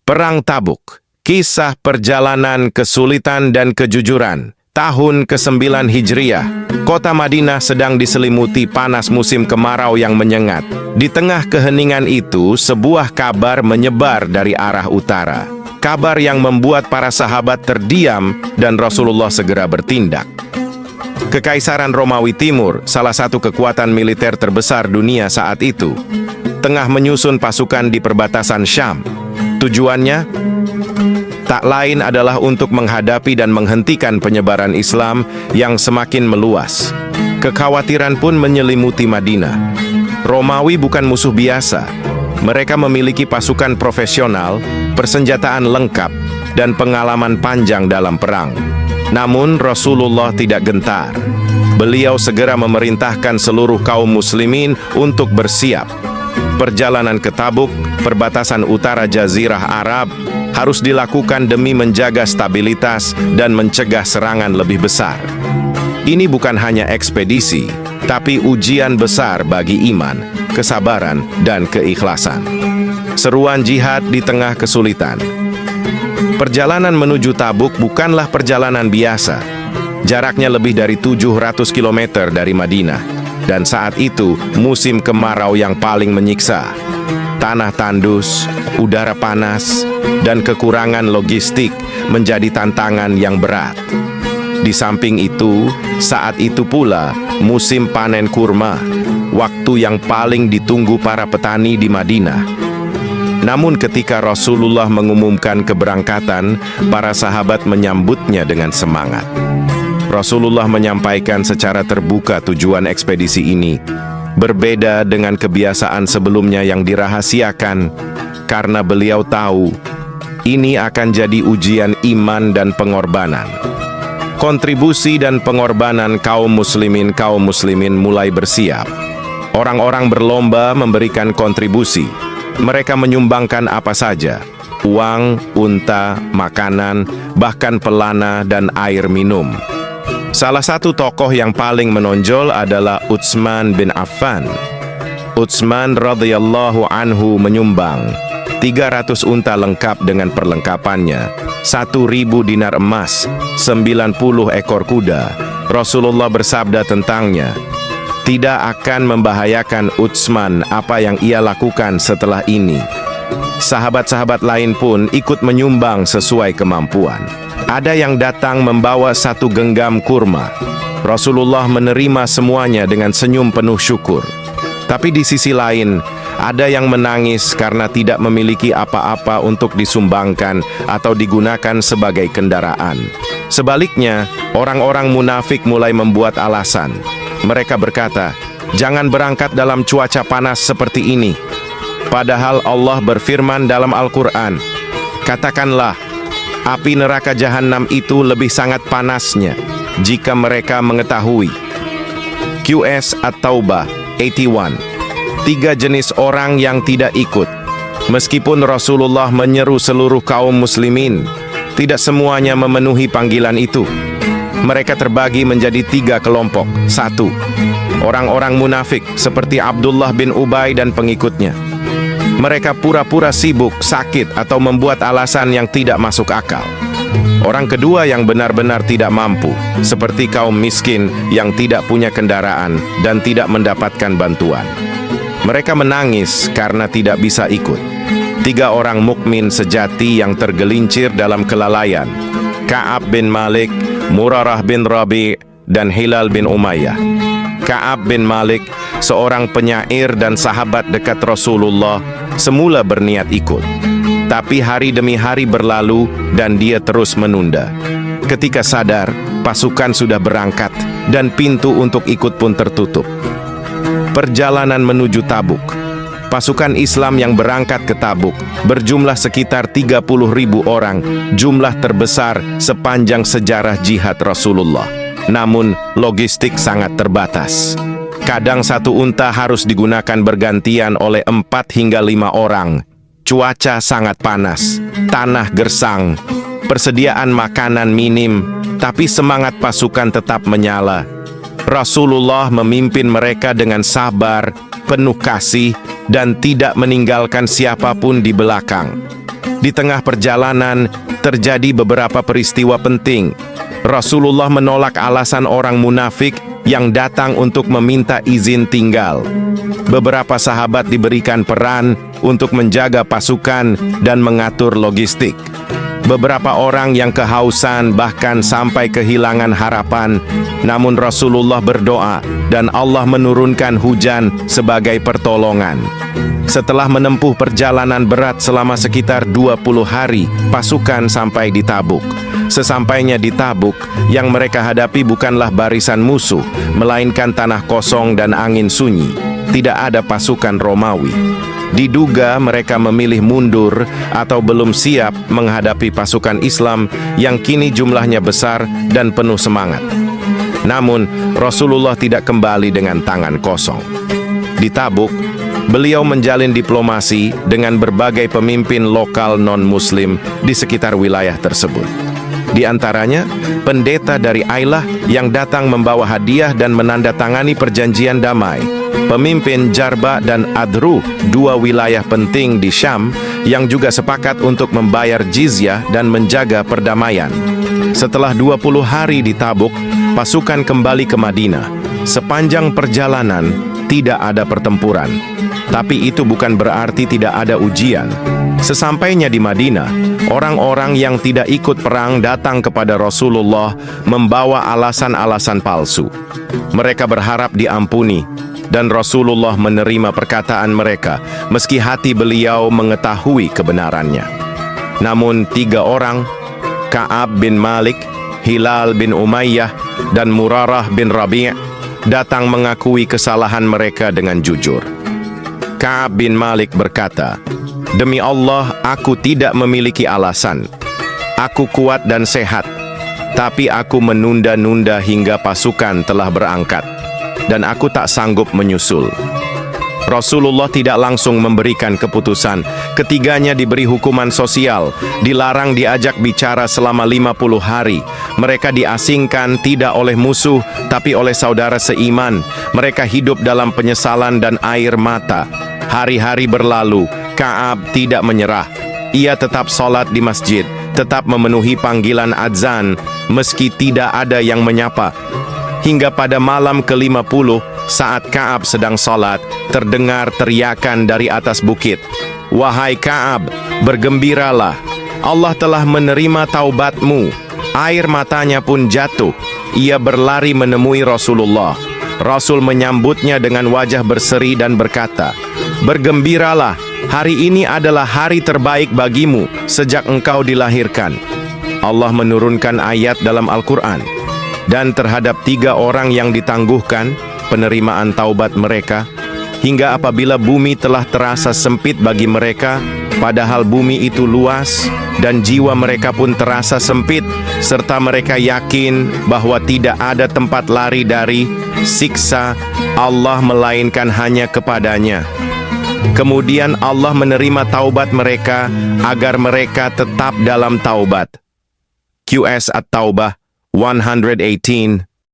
Perang Tabuk, kisah perjalanan kesulitan dan kejujuran. Tahun ke-9 Hijriah, kota Madinah sedang diselimuti panas musim kemarau yang menyengat. Di tengah keheningan itu, sebuah kabar menyebar dari arah utara. Kabar yang membuat para sahabat terdiam dan Rasulullah segera bertindak. Kekaisaran Romawi Timur, salah satu kekuatan militer terbesar dunia saat itu, tengah menyusun pasukan di perbatasan Syam. Tujuannya tak lain adalah untuk menghadapi dan menghentikan penyebaran Islam yang semakin meluas. Kekhawatiran pun menyelimuti Madinah. Romawi bukan musuh biasa. Mereka memiliki pasukan profesional, persenjataan lengkap, dan pengalaman panjang dalam perang. Namun Rasulullah tidak gentar. Beliau segera memerintahkan seluruh kaum muslimin untuk bersiap. Perjalanan ke Tabuk, perbatasan utara Jazirah Arab, harus dilakukan demi menjaga stabilitas dan mencegah serangan lebih besar. Ini bukan hanya ekspedisi, tapi ujian besar bagi iman, kesabaran, dan keikhlasan. Seruan jihad di tengah kesulitan. Perjalanan menuju Tabuk bukanlah perjalanan biasa. Jaraknya lebih dari 700 km dari Madinah. Dan saat itu, musim kemarau yang paling menyiksa. Tanah tandus, udara panas, dan kekurangan logistik menjadi tantangan yang berat. Di samping itu, saat itu pula musim panen kurma, waktu yang paling ditunggu para petani di Madinah. Namun ketika Rasulullah mengumumkan keberangkatan, para sahabat menyambutnya dengan semangat. Rasulullah menyampaikan secara terbuka tujuan ekspedisi ini. Berbeda dengan kebiasaan sebelumnya yang dirahasiakan, karena beliau tahu ini akan jadi ujian iman dan pengorbanan. Kontribusi dan pengorbanan kaum muslimin mulai bersiap. Orang-orang berlomba memberikan kontribusi. Mereka menyumbangkan apa saja: uang, unta, makanan, bahkan pelana dan air minum. Salah satu tokoh yang paling menonjol adalah Utsman bin Affan. Utsman radhiyallahu anhu menyumbang 300 unta lengkap dengan perlengkapannya, 1.000 dinar emas, 90 ekor kuda. Rasulullah bersabda tentangnya, tidak akan membahayakan Utsman apa yang ia lakukan setelah ini. Sahabat-sahabat lain pun ikut menyumbang sesuai kemampuan. Ada yang datang membawa 1 genggam kurma. Rasulullah menerima semuanya dengan senyum penuh syukur. Tapi di sisi lain, ada yang menangis karena tidak memiliki apa-apa untuk disumbangkan atau digunakan sebagai kendaraan. Sebaliknya, orang-orang munafik mulai membuat alasan. Mereka berkata, jangan berangkat dalam cuaca panas seperti ini. Padahal Allah berfirman dalam Al-Quran, katakanlah, api neraka jahanam itu lebih sangat panasnya jika mereka mengetahui. QS At-Taubah 81. 3 jenis orang yang tidak ikut. Meskipun Rasulullah menyeru seluruh kaum muslimin, tidak semuanya memenuhi panggilan itu. Mereka terbagi menjadi 3 kelompok. 1. Orang-orang munafik seperti Abdullah bin Ubay dan pengikutnya. Mereka pura-pura sibuk, sakit, atau membuat alasan yang tidak masuk akal. Orang kedua yang benar-benar tidak mampu, seperti kaum miskin yang tidak punya kendaraan dan tidak mendapatkan bantuan. Mereka menangis karena tidak bisa ikut. 3 orang mukmin sejati yang tergelincir dalam kelalaian: Ka'ab bin Malik, Murarah bin Rabi', dan Hilal bin Umayyah. Ka'ab bin Malik, seorang penyair dan sahabat dekat Rasulullah, semula berniat ikut. Tapi hari demi hari berlalu dan dia terus menunda. Ketika sadar, pasukan sudah berangkat dan pintu untuk ikut pun tertutup. Perjalanan menuju Tabuk. Pasukan Islam yang berangkat ke Tabuk berjumlah sekitar 30.000 orang, jumlah terbesar sepanjang sejarah jihad Rasulullah. Namun, logistik sangat terbatas. Kadang 1 unta harus digunakan bergantian oleh 4 hingga 5 orang. Cuaca sangat panas, tanah gersang, persediaan makanan minim, tapi semangat pasukan tetap menyala. Rasulullah memimpin mereka dengan sabar, penuh kasih, dan tidak meninggalkan siapapun di belakang. Di tengah perjalanan, terjadi beberapa peristiwa penting. Rasulullah menolak alasan orang munafik yang datang untuk meminta izin tinggal. Beberapa sahabat diberikan peran untuk menjaga pasukan dan mengatur logistik. Beberapa orang yang kehausan bahkan sampai kehilangan harapan, namun Rasulullah berdoa dan Allah menurunkan hujan sebagai pertolongan. Setelah menempuh perjalanan berat selama sekitar 20 hari, pasukan sampai di Tabuk. Sesampainya di Tabuk, yang mereka hadapi bukanlah barisan musuh, melainkan tanah kosong dan angin sunyi. Tidak ada pasukan Romawi. Diduga mereka memilih mundur atau belum siap menghadapi pasukan Islam yang kini jumlahnya besar dan penuh semangat. Namun, Rasulullah tidak kembali dengan tangan kosong. Di Tabuk, beliau menjalin diplomasi dengan berbagai pemimpin lokal non-Muslim di sekitar wilayah tersebut. Di antaranya, pendeta dari Ailah yang datang membawa hadiah dan menandatangani perjanjian damai. Pemimpin Jarba dan Adru, dua wilayah penting di Syam, yang juga sepakat untuk membayar jizyah dan menjaga perdamaian. Setelah 20 hari di Tabuk, pasukan kembali ke Madinah. Sepanjang perjalanan, tidak ada pertempuran. Tapi itu bukan berarti tidak ada ujian. Sesampainya di Madinah, orang-orang yang tidak ikut perang datang kepada Rasulullah membawa alasan-alasan palsu. Mereka berharap diampuni, dan Rasulullah menerima perkataan mereka, meski hati beliau mengetahui kebenarannya. Namun 3 orang, Ka'ab bin Malik, Hilal bin Umayyah, dan Murarah bin Rabi', datang mengakui kesalahan mereka dengan jujur. Ka'ab bin Malik berkata, "Demi Allah, aku tidak memiliki alasan. Aku kuat dan sehat, tapi aku menunda-nunda hingga pasukan telah berangkat, dan aku tak sanggup menyusul." Rasulullah tidak langsung memberikan keputusan. Ketiganya diberi hukuman sosial, dilarang diajak bicara selama 50 hari. Mereka diasingkan tidak oleh musuh, tapi oleh saudara seiman. Mereka hidup dalam penyesalan dan air mata. Hari-hari berlalu, Ka'ab tidak menyerah. Ia tetap sholat di masjid, tetap memenuhi panggilan adzan, meski tidak ada yang menyapa. Hingga pada malam ke-50, saat Ka'ab sedang sholat, terdengar teriakan dari atas bukit. "Wahai Ka'ab, bergembiralah, Allah telah menerima taubatmu." Air matanya pun jatuh. Ia berlari menemui Rasulullah. Rasul menyambutnya dengan wajah berseri dan berkata, "Bergembiralah, hari ini adalah hari terbaik bagimu sejak engkau dilahirkan." Allah menurunkan ayat dalam Al-Quran. Dan terhadap 3 orang yang ditangguhkan, penerimaan taubat mereka, hingga apabila bumi telah terasa sempit bagi mereka, padahal bumi itu luas, dan jiwa mereka pun terasa sempit, serta mereka yakin bahwa tidak ada tempat lari dari siksa Allah melainkan hanya kepadanya. Kemudian Allah menerima taubat mereka agar mereka tetap dalam taubat. QS At-Taubah 118